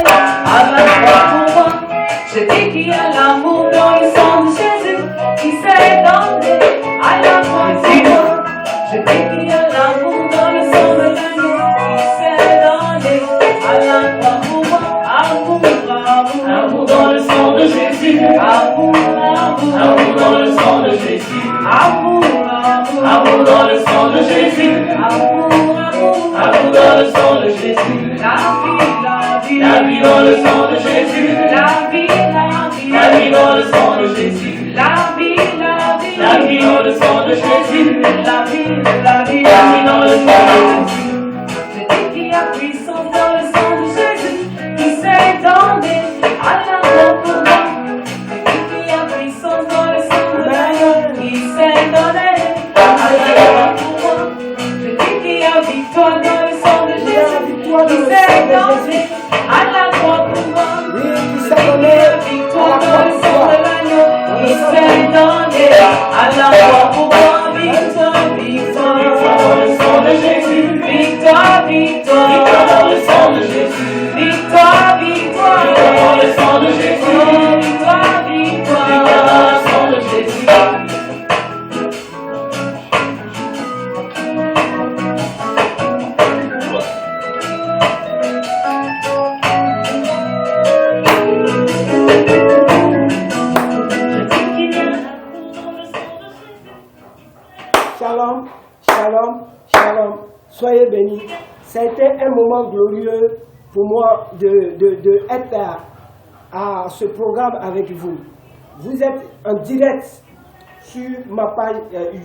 à la croix pour moi. Je dis qu'il y a l'amour dans le sang de Jésus qui s'est donné à la croix pour moi. Je dis qu'il y a l'amour dans le sang de l'agneau qui s'est donné à la croix pour moi. Amour, amour, amour dans le sang de Jésus. Amour, amour, amour dans le sang de Jésus. Amour, amour, amour dans le sang de Jésus. Amour, amour, amour dans le sang de Jésus. La vie dans le sang de Jésus. La vie dans le sang de Jésus. La vie dans le sang de Jésus. La vie dans le sang de Jésus. Je dis qu'il y a puissance dans le sang de Jésus qui s'est donné à la croix pour moi. Je dis qu'il y a puissance dans le sang de l'agneau qui s'est donné à la croix pour moi. Je dis qu'il y a victoire dans le sang de Jésus qui s'est donné à la croix pour moi. Je dis qu'il y a victoire dans le sang de l'agneau qui s'est donné à la croix pour moi. Victoire, victoire, victoire dans le sang de Jésus. Victoire, victoire, victoire dans le sang de Jésus. Victoire, victoire, victoire dans le sang de Jésus. Victoire, victoire, victoire dans le sang de Jésus. Shalom, shalom, shalom. Soyez bénis. Ça a été un moment glorieux pour moi d'être à ce programme avec vous. Vous êtes en direct sur ma page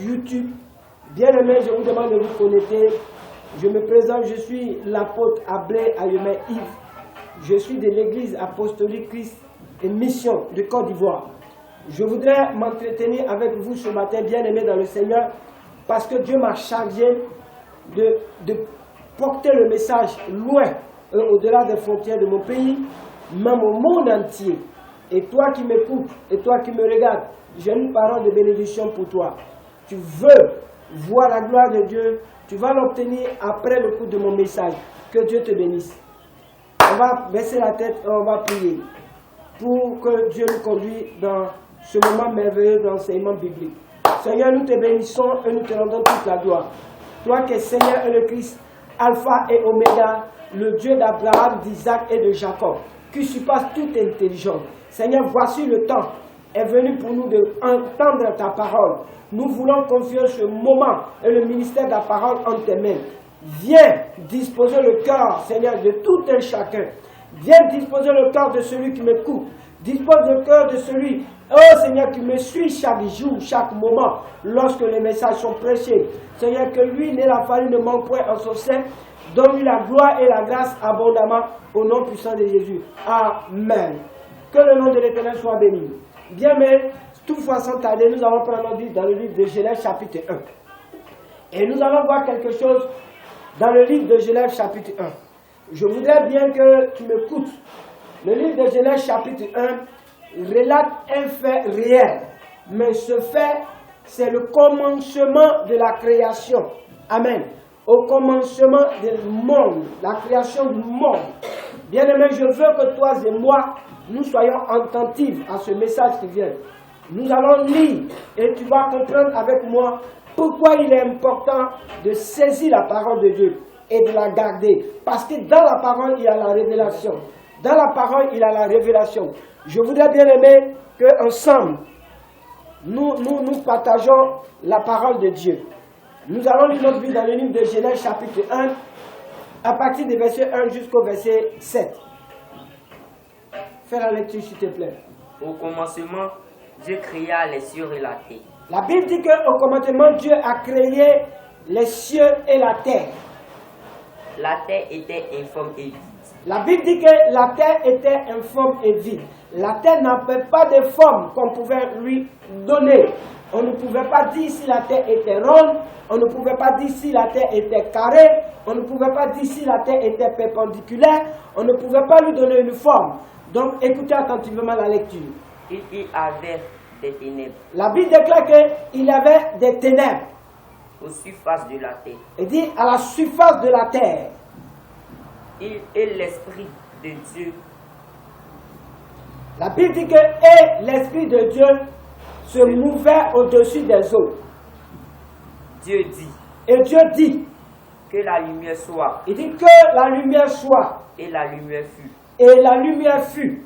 YouTube. Bien-aimés, je vous demande de vous connecter. Je me présente, je suis l'apôtre Ablé Ayemé Yves. Je suis de l'église apostolique Christ et Mission de Côte d'Ivoire. Je voudrais m'entretenir avec vous ce matin, bien-aimés dans le Seigneur, parce que Dieu m'a chargé de porter le message loin, au-delà des frontières de mon pays, même au monde entier. Et toi qui m'écoutes, et toi qui me regardes, j'ai une parole de bénédiction pour toi. Tu veux voir la gloire de Dieu, tu vas l'obtenir après le coup de mon message. Que Dieu te bénisse. On va baisser la tête et on va prier pour que Dieu nous conduise dans ce moment merveilleux d'enseignement biblique. Seigneur, nous te bénissons et nous te rendons toute la gloire. Toi qui es Seigneur et le Christ, Alpha et Oméga, le Dieu d'Abraham, d'Isaac et de Jacob, qui surpasse toute intelligence. Seigneur, voici le temps est venu pour nous d'entendre ta parole. Nous voulons confier ce moment et le ministère de la parole en tes mains. Viens disposer le cœur, Seigneur, de tout un chacun. Viens disposer le cœur de celui qui m'écoute. Dispose le cœur de celui, oh Seigneur, qui me suit chaque jour, chaque moment, lorsque les messages sont prêchés. Seigneur, que lui n'ait la farine ne manque point en son sein. Donne-lui la gloire et la grâce abondamment au nom puissant de Jésus. Amen. Que le nom de l'Éternel soit béni. Bien, mais toutefois sans tarder, nous allons prendre notre livre dans le livre de Genèse chapitre 1. Et nous allons voir quelque chose dans le livre de Genèse chapitre 1. Je voudrais bien que tu m'écoutes. Le livre de Genèse chapitre 1 relate un fait réel. Mais ce fait, c'est le commencement de la création. Amen. Au commencement du monde, la création du monde. Bien-aimé, je veux que toi et moi, nous soyons attentifs à ce message qui vient. Nous allons lire et tu vas comprendre avec moi pourquoi il est important de saisir la parole de Dieu et de la garder. Parce que dans la parole, il y a la révélation. Dans la parole, il y a la révélation. Je voudrais bien aimer qu'ensemble, nous partageons la parole de Dieu. Nous allons lire notre vie dans le livre de Genèse chapitre 1, à partir du verset 1 jusqu'au verset 7. Fais la lecture s'il te plaît. Au commencement, Dieu créa les cieux et la terre. La Bible dit qu'au commencement, Dieu a créé les cieux et la terre. La terre était informe et vide. La Bible dit que la terre était informe et vide. La terre n'avait pas de forme qu'on pouvait lui donner. On ne pouvait pas dire si la terre était ronde, on ne pouvait pas dire si la terre était carrée, on ne pouvait pas dire si la terre était perpendiculaire, on ne pouvait pas lui donner une forme. Donc écoutez attentivement la lecture. Il y avait des ténèbres. La Bible déclare qu'il y avait des ténèbres. Aux surfaces de la terre. Il dit à la surface de la terre. Et l'esprit de Dieu. La Bible dit que et l'Esprit de Dieu se mouvait au-dessus des eaux. Dieu dit Et Dieu dit, que la lumière soit, il dit que la lumière soit, et la lumière fut. et la lumière fut.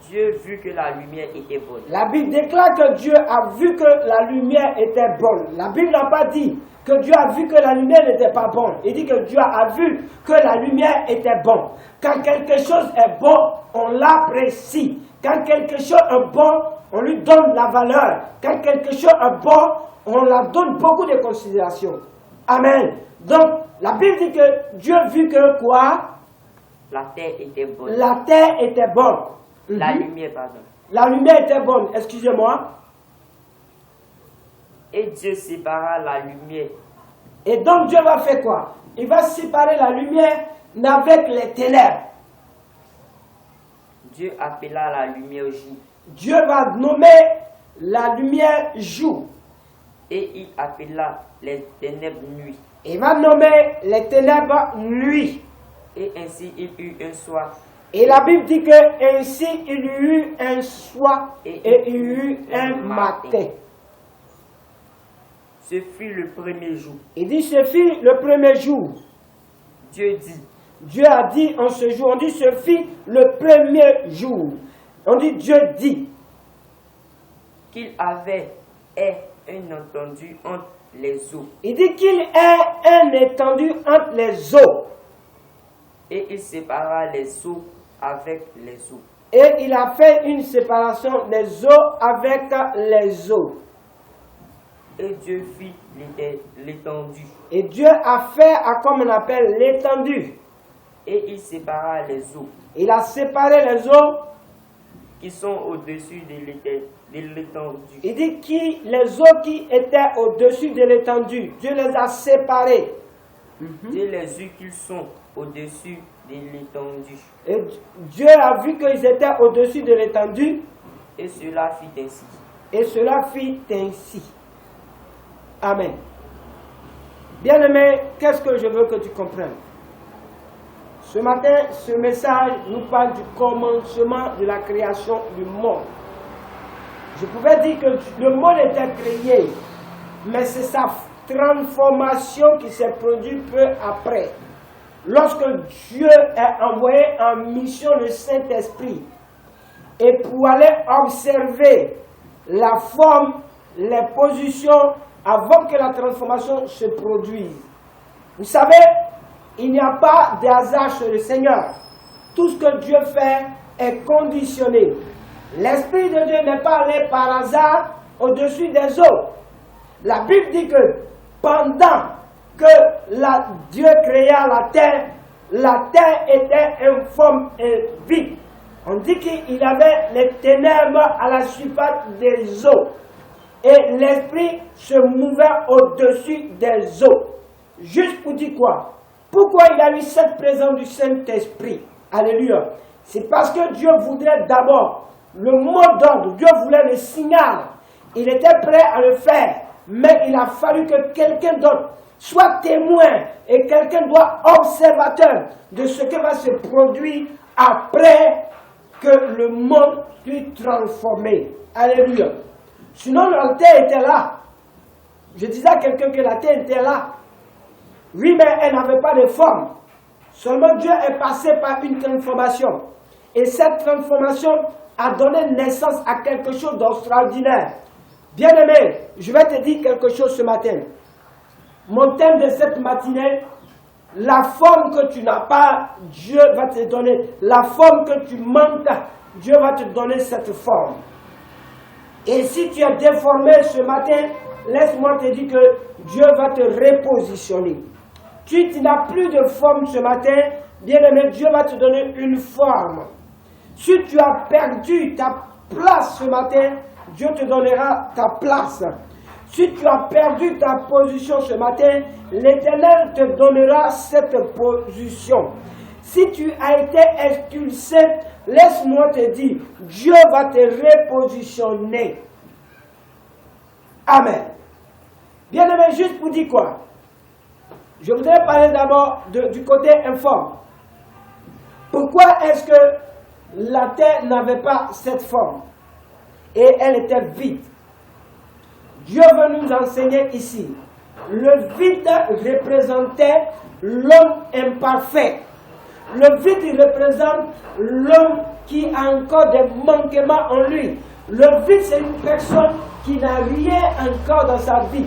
Dieu vit que la lumière était bonne. La Bible déclare que Dieu a vu que la lumière était bonne. La Bible n'a pas dit que Dieu a vu que la lumière n'était pas bonne. Il dit que Dieu a vu que la lumière était bonne. Quand quelque chose est bon, on l'apprécie. Quand quelque chose est bon, on lui donne la valeur. Quand quelque chose est bon, on la donne beaucoup de considération. Amen. Donc, la Bible dit que Dieu vit que quoi? La terre était bonne. La terre était bonne. La Mhm. lumière, pardon. La lumière était bonne, excusez-moi. Et Dieu sépara la lumière. Et donc Dieu va faire quoi? Il va séparer la lumière avec les ténèbres. Dieu appela la lumière jour. Dieu va nommer la lumière jour. Et il appela les ténèbres nuit. Il va nommer les ténèbres nuit. Et ainsi il eut un soir. Et la Bible dit que ainsi il y eut un soir et il y eut un matin. Ce fut le premier jour. Il dit ce fut le premier jour. Dieu dit Dieu a dit en ce jour, on dit ce fut le premier jour. On dit Dieu dit qu'il avait un entendu entre les eaux. Il dit qu'il est un étendu entre les eaux. Et il sépara les eaux avec les eaux. Et il a fait une séparation des eaux avec les eaux. Et Dieu fit l'étendue. Et Dieu a fait comme on appelle l'étendue. Et il sépara les eaux Il a séparé les eaux. qui sont au-dessus de l'étendue. Il dit que les eaux qui étaient au-dessus de l'étendue, Dieu les a séparées. Dieu les eut qu'ils sont au-dessus de l'étendue. Et Dieu a vu qu'ils étaient au-dessus de l'étendue. Et cela fit ainsi. Et cela fit ainsi. Amen. Bien-aimé, qu'est-ce que je veux que tu comprennes? Ce matin, ce message nous parle du commencement de la création du monde. Je pouvais dire que le monde était créé, mais c'est sa transformation qui s'est produite peu après. Lorsque Dieu a envoyé en mission le Saint-Esprit, et pour aller observer la forme, les positions, avant que la transformation se produise. Vous savez, il n'y a pas de hasard chez le Seigneur. Tout ce que Dieu fait est conditionné. L'Esprit de Dieu n'est pas allé par hasard au-dessus des eaux. La Bible dit que pendant que Dieu créa la terre était informe et vide. On dit qu'il avait les ténèbres à la surface des eaux. Et l'Esprit se mouvait au-dessus des eaux. Juste pour dire quoi? Pourquoi il y a eu cette présence du Saint-Esprit? Alléluia. C'est parce que Dieu voudrait d'abord le mot d'ordre. Dieu voulait le signal. Il était prêt à le faire. Mais il a fallu que quelqu'un d'autre soit témoin. Et quelqu'un doit observateur de ce qui va se produire après que le monde fut transformé. Alléluia. Sinon, la terre était là. Je disais à quelqu'un que la terre était là. Oui, mais elle n'avait pas de forme. Seulement Dieu est passé par une transformation. Et cette transformation a donné naissance à quelque chose d'extraordinaire. Bien-aimé, je vais te dire quelque chose ce matin. Mon thème de cette matinée, la forme que tu n'as pas, Dieu va te donner. La forme que tu manques, Dieu va te donner cette forme. Et si tu es déformé ce matin, laisse-moi te dire que Dieu va te repositionner. Tu n'as plus de forme ce matin, bien-aimé, Dieu va te donner une forme. Si tu as perdu ta place ce matin, Dieu te donnera ta place. Si tu as perdu ta position ce matin, l'Éternel te donnera cette position. Si tu as été expulsé, laisse-moi te dire, Dieu va te repositionner. Amen. Bien-aimé, juste pour dire quoi? Je voudrais parler d'abord du côté informe. Pourquoi est-ce que la terre n'avait pas cette forme et elle était vide? Dieu veut nous enseigner ici. Le vide représentait l'homme imparfait. Le vide, il représente l'homme qui a encore des manquements en lui. Le vide, c'est une personne qui n'a rien encore dans sa vie.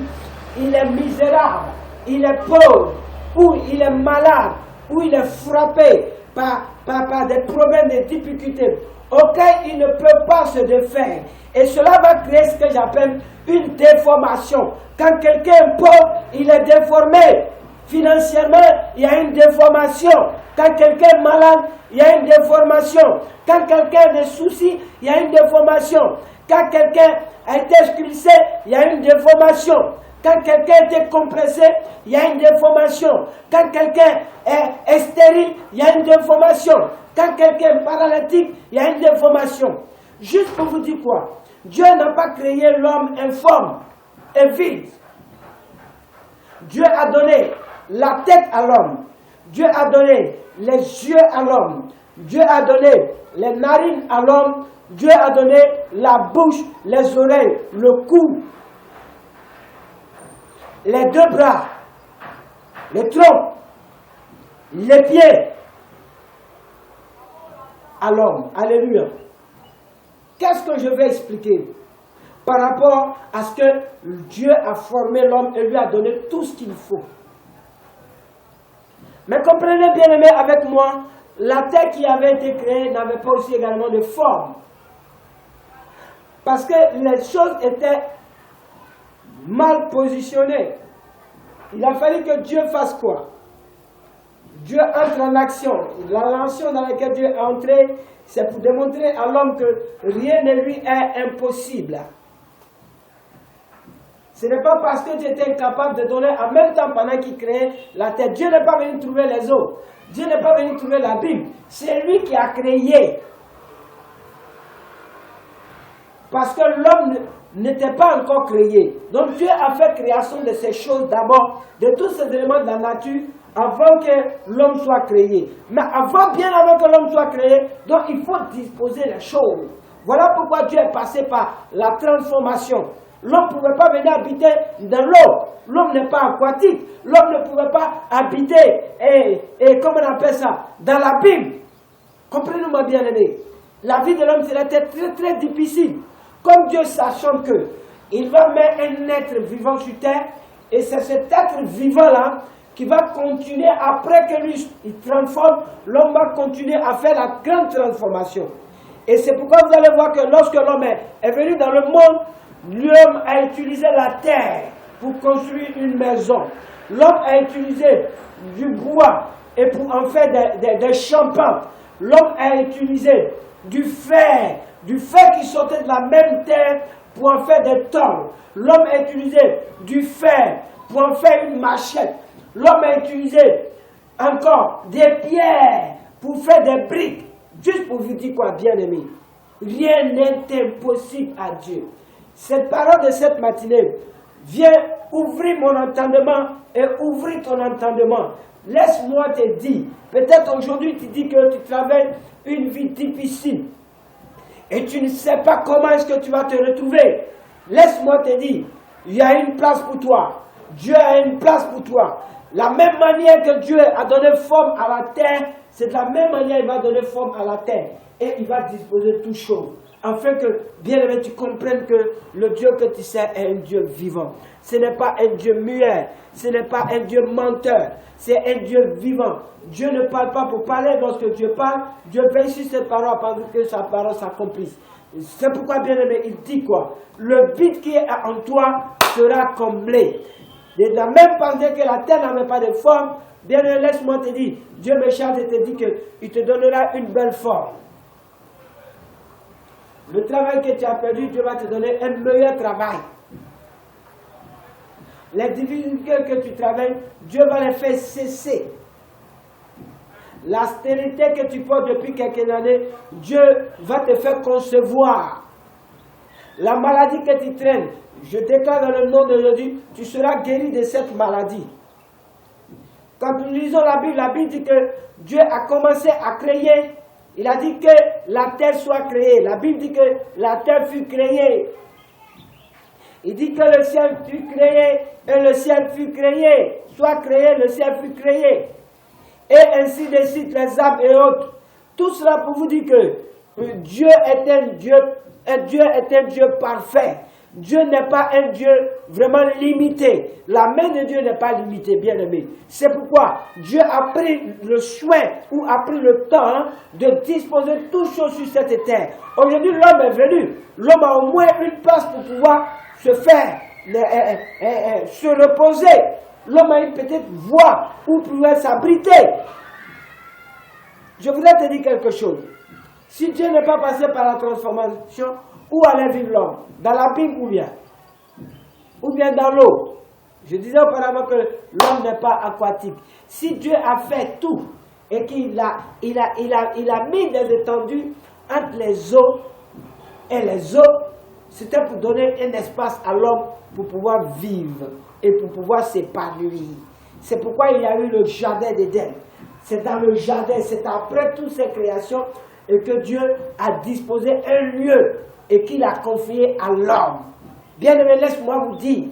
Il est misérable, il est pauvre, ou il est malade, ou il est frappé par des problèmes, des difficultés auxquels il ne peut pas se défaire. Et cela va créer ce que j'appelle une déformation. Quand quelqu'un est pauvre, il est déformé. Financièrement, il y a une déformation. Quand quelqu'un est malade, il y a une déformation. Quand quelqu'un a des soucis, il y a une déformation. Quand quelqu'un a été expulsé, il y a une déformation. Quand quelqu'un a été compressé, il y a une déformation. Quand quelqu'un est stérile, il y a une déformation. Quand quelqu'un est paralytique, il y a une déformation. Juste pour vous dire quoi? Dieu n'a pas créé l'homme informe et vide. Dieu a donné la tête à l'homme. Dieu a donné les yeux à l'homme. Dieu a donné les narines à l'homme. Dieu a donné la bouche, les oreilles, le cou, les deux bras, les troncs, les pieds à l'homme. Alléluia. Qu'est-ce que je vais expliquer par rapport à ce que Dieu a formé l'homme et lui a donné tout ce qu'il faut? Mais comprenez bien aimé avec moi, la terre qui avait été créée n'avait pas aussi également de forme. Parce que les choses étaient mal positionnées. Il a fallu que Dieu fasse quoi? Dieu entre en action. L'action dans laquelle Dieu est entré, c'est pour démontrer à l'homme que rien ne lui est impossible. Ce n'est pas parce que Dieu était incapable de donner en même temps pendant qu'il créait la terre. Dieu n'est pas venu trouver les eaux. Dieu n'est pas venu trouver la Bible. C'est lui qui a créé. Parce que l'homme n'était pas encore créé. Donc Dieu a fait création de ces choses d'abord, de tous ces éléments de la nature, avant que l'homme soit créé. Mais bien avant que l'homme soit créé, donc il faut disposer les choses. Voilà pourquoi Dieu est passé par la transformation. L'homme ne pouvait pas venir habiter dans l'eau. L'homme n'est pas aquatique. L'homme ne pouvait pas habiter, et comment on appelle ça, dans la Bible. Comprenez-moi bien aimé. La vie de l'homme serait très très difficile. Comme Dieu sachant que il va mettre un être vivant sur terre, et c'est cet être vivant-là qui va continuer, après que lui il transforme, l'homme va continuer à faire la grande transformation. Et c'est pourquoi vous allez voir que lorsque l'homme est venu dans le monde, l'homme a utilisé la terre pour construire une maison. L'homme a utilisé du bois et pour en faire des champagnes. L'homme a utilisé du fer qui sortait de la même terre pour en faire des tongs. L'homme a utilisé du fer pour en faire une machette. L'homme a utilisé encore des pierres pour faire des briques. Juste pour vous dire quoi, bien aimé, rien n'est impossible à Dieu. Cette parole de cette matinée vient ouvrir mon entendement et ouvrir ton entendement. Laisse-moi te dire, peut-être aujourd'hui tu dis que tu travailles une vie difficile et tu ne sais pas comment est-ce que tu vas te retrouver. Laisse-moi te dire, il y a une place pour toi. Dieu a une place pour toi. La même manière que Dieu a donné forme à la terre, c'est de la même manière qu'il va donner forme à la terre. Et il va disposer toutes choses. Afin que, bien aimé, tu comprennes que le Dieu que tu sais est un Dieu vivant. Ce n'est pas un Dieu muet. Ce n'est pas un Dieu menteur. C'est un Dieu vivant. Dieu ne parle pas pour parler. Lorsque Dieu parle, Dieu veille sur ses paroles pendant que sa parole s'accomplisse. C'est pourquoi, bien aimé, il dit quoi? Le vide qui est en toi sera comblé. De la même manière que la terre n'avait pas de forme, bien aimé, laisse-moi te dire, Dieu me charge et te dit qu'il te donnera une belle forme. Le travail que tu as perdu, Dieu va te donner un meilleur travail. Les difficultés que tu travailles, Dieu va les faire cesser. La stérilité que tu portes depuis quelques années, Dieu va te faire concevoir. La maladie que tu traînes, je déclare dans le nom de Jésus, tu seras guéri de cette maladie. Quand nous lisons la Bible dit que Dieu a commencé à créer. Il a dit que la terre soit créée. La Bible dit que la terre fut créée. Il dit que le ciel fut créé et le ciel fut créé. Soit créé, le ciel fut créé. Et ainsi de suite, les arbres et autres. Tout cela pour vous dire que Dieu est un Dieu parfait. Dieu n'est pas un Dieu vraiment limité. La main de Dieu n'est pas limitée, bien aimé. C'est pourquoi Dieu a pris le soin ou a pris le temps de disposer toutes choses sur cette terre. Aujourd'hui, l'homme est venu. L'homme a au moins une place pour pouvoir se faire, se reposer. L'homme a une petite voie où pouvoir s'abriter. Je voudrais te dire quelque chose. Si Dieu n'est pas passé par la transformation, où allait vivre l'homme? Dans l'abîme ou bien dans l'eau? Je disais auparavant que l'homme n'est pas aquatique. Si Dieu a fait tout et qu'il a mis des étendues entre les eaux et les eaux, c'était pour donner un espace à l'homme pour pouvoir vivre et pour pouvoir s'épanouir. C'est pourquoi il y a eu le jardin d'Éden. C'est dans le jardin, c'est après toutes ces créations et que Dieu a disposé un lieu et qu'il a confié à l'homme. Bien-aimé, laisse-moi vous dire,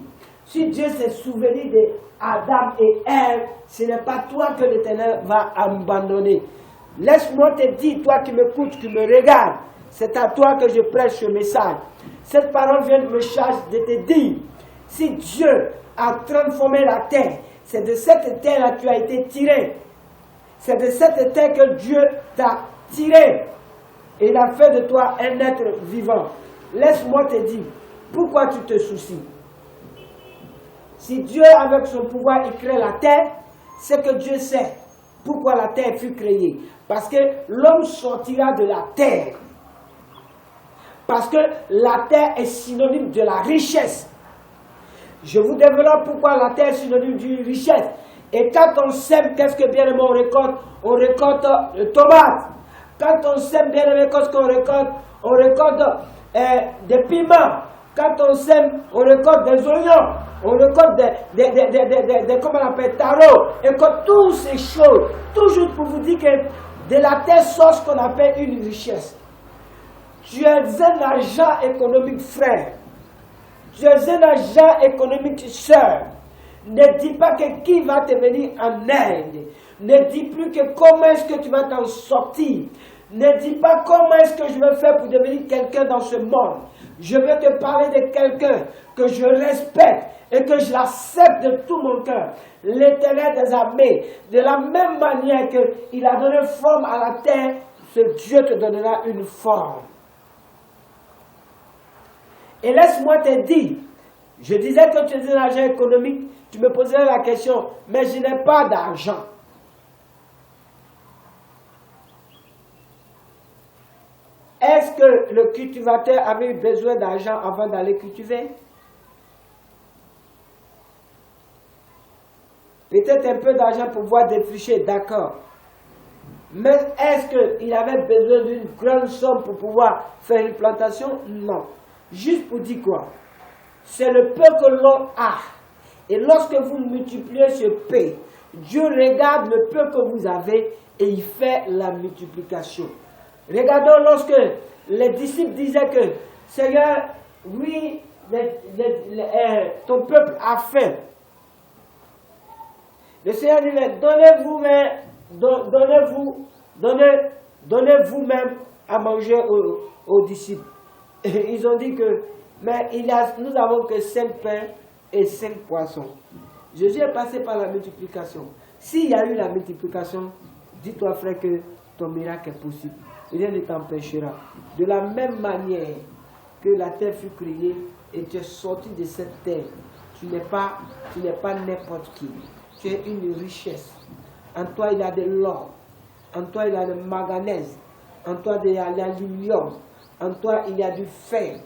si Dieu s'est souvenu d'Adam et Ève, ce n'est pas toi que l'Éternel va abandonner. Laisse-moi te dire, toi qui m'écoutes, qui me regardes, c'est à toi que je prêche ce message. Cette parole vient de me charger de te dire, si Dieu a transformé la terre, c'est de cette terre-là que tu as été tiré. C'est de cette terre que Dieu t'a tiré. Et il a fait de toi un être vivant. Laisse-moi te dire, pourquoi tu te soucies? Si Dieu, avec son pouvoir, il crée la terre, c'est que Dieu sait pourquoi la terre fut créée. Parce que l'homme sortira de la terre. Parce que la terre est synonyme de la richesse. Je vous développe pourquoi la terre est synonyme de richesse. Et quand on sème, qu'est-ce que bien aimé on récolte? On récolte tomates. Quand on sème, bien aimé, qu'est-ce qu'on récolte? On récolte des piments. Quand on sème, on récolte des oignons. On récolte comment on appelle, tarots. Et que toutes ces choses, toujours pour vous dire que de la terre sort ce qu'on appelle une richesse. Tu es un agent économique, frère. Tu es un agent économique, sœur. Ne dis pas que qui va te venir en aide. Ne dis plus que comment est-ce que tu vas t'en sortir. Ne dis pas comment est-ce que je vais faire pour devenir quelqu'un dans ce monde. Je vais te parler de quelqu'un que je respecte et que je l'accepte de tout mon cœur. L'Éternel des armées, de la même manière qu'il a donné forme à la terre, ce Dieu te donnera une forme. Et laisse-moi te dire, je disais que tu es un agent économique, tu me poserais la question, mais je n'ai pas d'argent. Est-ce que le cultivateur avait besoin d'argent avant d'aller cultiver? Peut-être un peu d'argent pour pouvoir défricher, d'accord. Mais est-ce qu'il avait besoin d'une grande somme pour pouvoir faire une plantation? Non. Juste pour dire quoi? C'est le peu que l'on a. Et lorsque vous multipliez ce peu, Dieu regarde le peu que vous avez et il fait la multiplication. Regardons lorsque les disciples disaient que Seigneur, oui, ton peuple a faim. Le Seigneur dit, donnez vous-même à manger aux disciples. Et ils ont dit que, mais nous n'avons que 5 pains et 5 poissons. Jésus est passé par la multiplication. S'il y a eu la multiplication, dis-toi frère que ton miracle est possible. Rien ne t'empêchera. De la même manière que la terre fut créée et tu es sorti de cette terre, tu n'es pas n'importe qui. Tu es une richesse. En toi il y a de l'or. En toi il y a le manganèse. En toi il y a l'aluminium. En toi il y a du fer.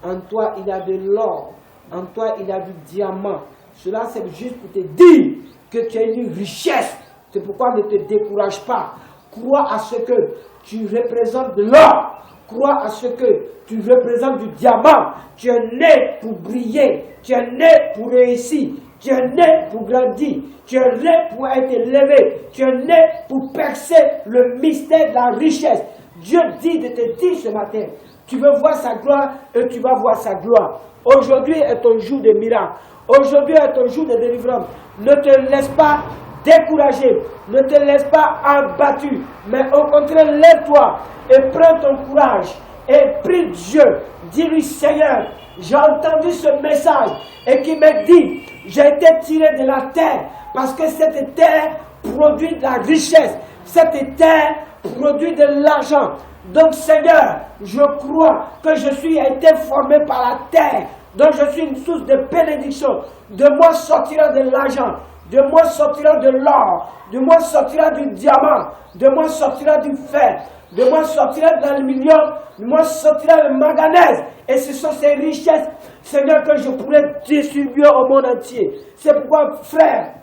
En toi il y a de l'or. En toi il y a du diamant. Cela c'est juste pour te dire que tu as une richesse. C'est pourquoi ne te décourage pas. Crois à ce que tu représentes de l'or. Crois à ce que tu représentes du diamant. Tu es né pour briller. Tu es né pour réussir. Tu es né pour grandir. Tu es né pour être élevé. Tu es né pour percer le mystère de la richesse. Dieu dit de te dire ce matin, tu veux voir sa gloire et tu vas voir sa gloire. Aujourd'hui est ton jour de miracle. Aujourd'hui est ton jour de délivrance. Ne te laisse pas décourager. Ne te laisse pas abattu. Mais au contraire, lève-toi et prends ton courage. Et prie Dieu. Dis-lui, Seigneur, j'ai entendu ce message et qui me dit, j'ai été tiré de la terre parce que cette terre produit de la richesse. Cette terre produit de l'argent. Donc Seigneur, je crois que je suis été formé par la terre. Donc je suis une source de bénédiction. De moi sortira de l'argent. De moi sortira de l'or. De moi sortira du diamant. De moi sortira du fer. De moi sortira de l'aluminium. De moi sortira le manganèse. Et ce sont ces richesses, Seigneur, que je pourrais distribuer au monde entier. C'est pourquoi, frère,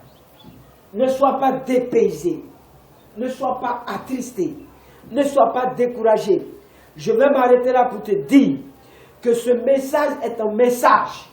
ne sois pas dépaysé. Ne sois pas attristé. Ne sois pas découragé. Je vais m'arrêter là pour te dire que ce message est un message.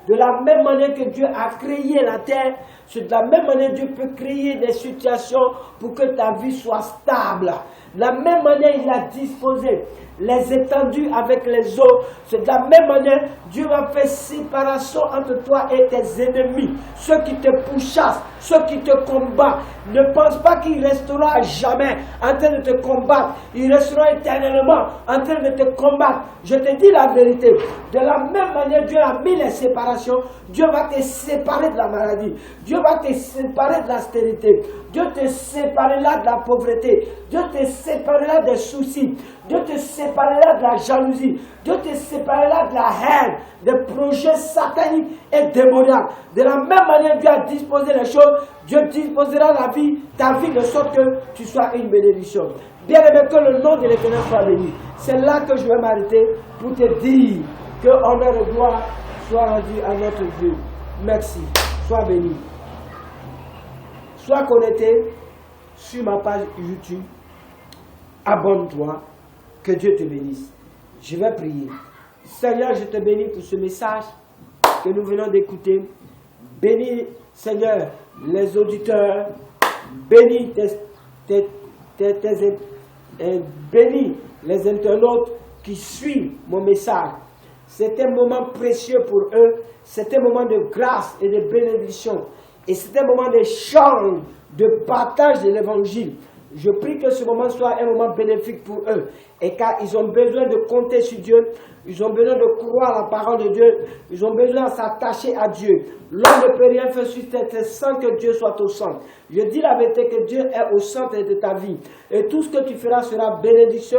De la même manière que Dieu a créé la terre, c'est de la même manière que Dieu peut créer des situations pour que ta vie soit stable. De la même manière, il a disposé les étendues avec les eaux. C'est de la même manière, Dieu va faire séparation entre toi et tes ennemis. Ceux qui te pourchassent, ceux qui te combattent. Ne pense pas qu'il restera jamais en train de te combattre. Il restera éternellement en train de te combattre. Je te dis la vérité. De la même manière, Dieu a mis les séparations. Dieu va te séparer de la maladie. Dieu va te séparer de l'austérité. Dieu te séparera de la pauvreté. Dieu te séparera des soucis. Dieu te séparera de la jalousie. Dieu te séparera de la haine, des projets sataniques et démoniaques. De la même manière, Dieu a disposé les choses. Dieu disposera ta vie de sorte que tu sois une bénédiction. Bien aimé, que le nom de l'Éternel soit béni. C'est là que je vais m'arrêter pour te dire que honneur et gloire soit rendu à notre Dieu. Merci. Sois béni. Sois connecté sur ma page YouTube. Abonne-toi. Que Dieu te bénisse. Je vais prier. Seigneur, je te bénis pour ce message que nous venons d'écouter. Bénis, Seigneur, les auditeurs. Bénis bénis les internautes qui suivent mon message. C'est un moment précieux pour eux. C'est un moment de grâce et de bénédiction. Et c'est un moment d'échange, de partage de l'évangile. Je prie que ce moment soit un moment bénéfique pour eux. Et car ils ont besoin de compter sur Dieu, ils ont besoin de croire la parole de Dieu, ils ont besoin de s'attacher à Dieu. L'homme ne peut rien faire sur cette terre sans que Dieu soit au centre. Je dis la vérité que Dieu est au centre de ta vie. Et tout ce que tu feras sera bénédiction,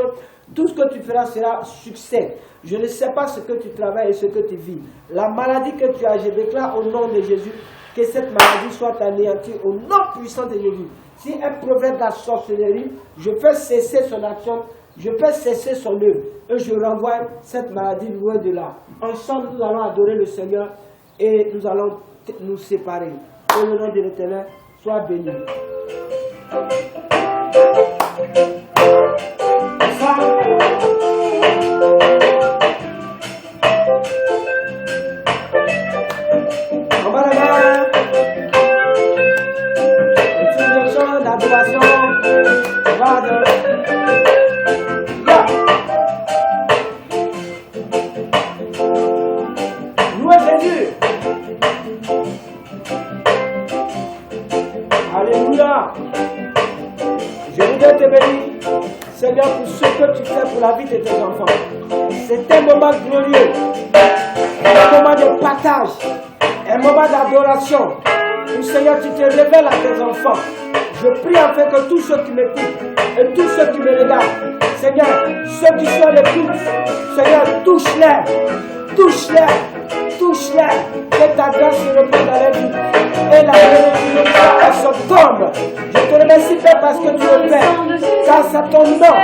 tout ce que tu feras sera succès. Je ne sais pas ce que tu travailles et ce que tu vis. La maladie que tu as, je déclare au nom de Jésus, que cette maladie soit anéantie au nom puissant de Jésus. Si un prophète de la sorcellerie, je fais cesser son action, je fais cesser son œuvre, et je renvoie cette maladie loin de là. Ensemble, nous allons adorer le Seigneur et nous allons nous séparer. Que le nom de l'Éternel soit béni. L'adoration va de louez Dieu. Alléluia. Je voudrais te bénir, Seigneur, pour ce que tu fais pour la vie de tes enfants. C'est un moment glorieux, un moment de partage, un moment d'adoration. Où, Seigneur, tu te révèles à tes enfants. Je prie afin que tous ceux qui m'écoutent et tous ceux qui me regardent, Seigneur, ceux qui sont les plus, Seigneur, touche-les, touche-les, touche-les, que ta grâce se repose dans les vies et la bénédiction à son tombe. Je te remercie, Père, parce que tu le fais, car c'est ton nom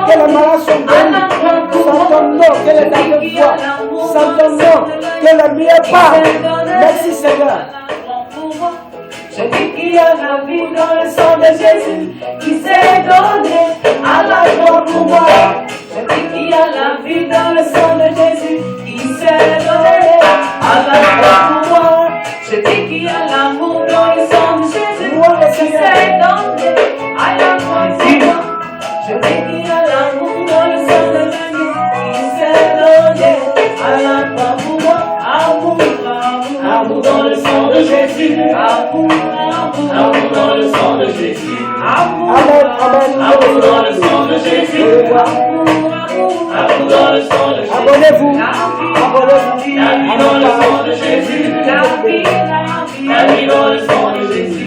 que les malades sont bénis, c'est ton nom que les damnés voient, c'est ton nom que les meilleurs parlent. Merci, Seigneur. Celui qui a la vie dans le sang de Jésus, qui s'est donné à la croix pour moi. Celui qui a la vie dans le sang de Jésus, qui s'est donné à la croix pour moi. Celui qui a la Jésus. Amour, amour, Amour dans le sang de Jésus. amour, Amen, amen. Amour dans le sang de Jésus. Amour dans le sang de Jésus. Abonnez-vous. la Abonnez-vous. vie, La vie dans le sang de Jésus. la vie, la vie. La vie dans le sang de Jésus.